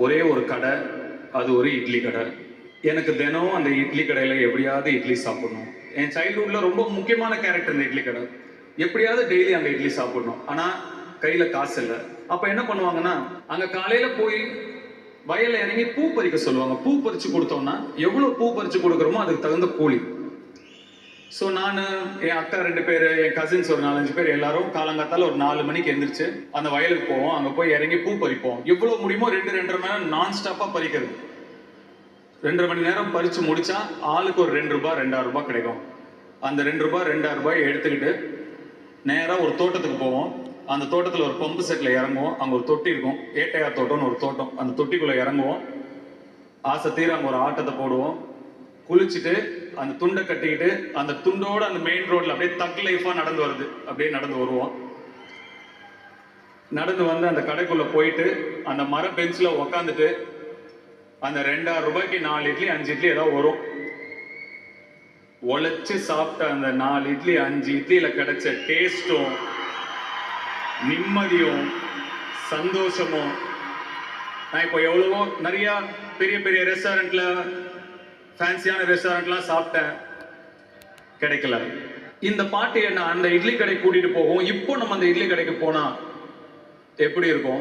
ஒரே ஒரு கடை, அது ஒரு இட்லி கடை. எனக்கு தினம் அந்த இட்லி கடையில் எப்படியாவது இட்லி சாப்பிடணும். என் சைல்ட்ஹுட்ல ரொம்ப முக்கியமான கேரக்டர் இந்த இட்லி கடை. எப்படியாவது டெய்லி அங்கே இட்லி சாப்பிடணும். ஆனால் கையில் காசு இல்லை. அப்போ என்ன பண்ணுவாங்கன்னா, அங்கே காலையில் போய் வயல்ல இறங்கி பூ பறிக்க சொல்லுவாங்க. பூ பறித்து கொடுத்தோம்னா எவ்வளோ பூ பறித்து கொடுக்குறோமோ அதுக்கு தகுந்த கூலி. ஸோ நான், என் அக்கா 2 பேர், என் கசின்ஸ் ஒரு 4-5 பேர் எல்லாரும் காலங்காத்தால ஒரு 4 மணிக்கு எந்திரிச்சு அந்த வயலுக்கு போவோம். அங்கே போய் இறங்கி பூ பறிப்போம். எவ்வளோ முடியுமோ 2-2.5 மணி நேரம் நான் ஸ்டாப்பாக பறிக்கிறது. 2.5 மணி நேரம் பறித்து முடிச்சா ஆளுக்கு ஒரு 2 ரூபாய் 2.5 ரூபாய் கிடைக்கும். அந்த 2 ரூபாய் 2.5 ரூபாய் எடுத்துக்கிட்டு நேராக ஒரு தோட்டத்துக்கு போவோம். அந்த தோட்டத்தில் ஒரு பம்பு செட்டில் இறங்குவோம். அங்கே ஒரு தொட்டி இருக்கும், ஏட்டையார் தோட்டம்னு ஒரு தோட்டம். அந்த தொட்டிக்குள்ளே இறங்குவோம். ஆசை தீர அங்கே ஒரு ஆட்டத்தை போடுவோம். குளிச்சுட்டு அந்த துண்டை கட்டிக்கிட்டு அந்த துண்டோட அந்த மெயின் ரோட்ல அப்படியே தக் லைஃபா நடந்து வருது, அப்படியே நடந்து வருவோம். நடந்து வந்து அந்த கடைக்குள்ள போயிட்டு அந்த மர பெஞ்சில் உக்காந்துட்டு அந்த 2.5 ரூபாய்க்கு 4 இட்லி 5 இட்லி ஏதாவது வரும். உழைச்சு சாப்பிட்ட அந்த 4 இட்லி 5 இட்லியில கிடைச்ச டேஸ்டும் நிம்மதியும் சந்தோஷமும், நான் இப்போ எவ்வளவோ நிறைய பெரிய பெரிய ரெஸ்டாரண்ட்ல, ஃபேன்சியான ரெஸ்டாரண்ட்லாம் சாப்பிட்டேன், கிடைக்கல. இந்த பாட்டு என்ன அந்த இட்லி கடை கூட்டிட்டு போகும். இப்போ நம்ம அந்த இட்லி கடைக்கு போனா எப்படி இருக்கும்?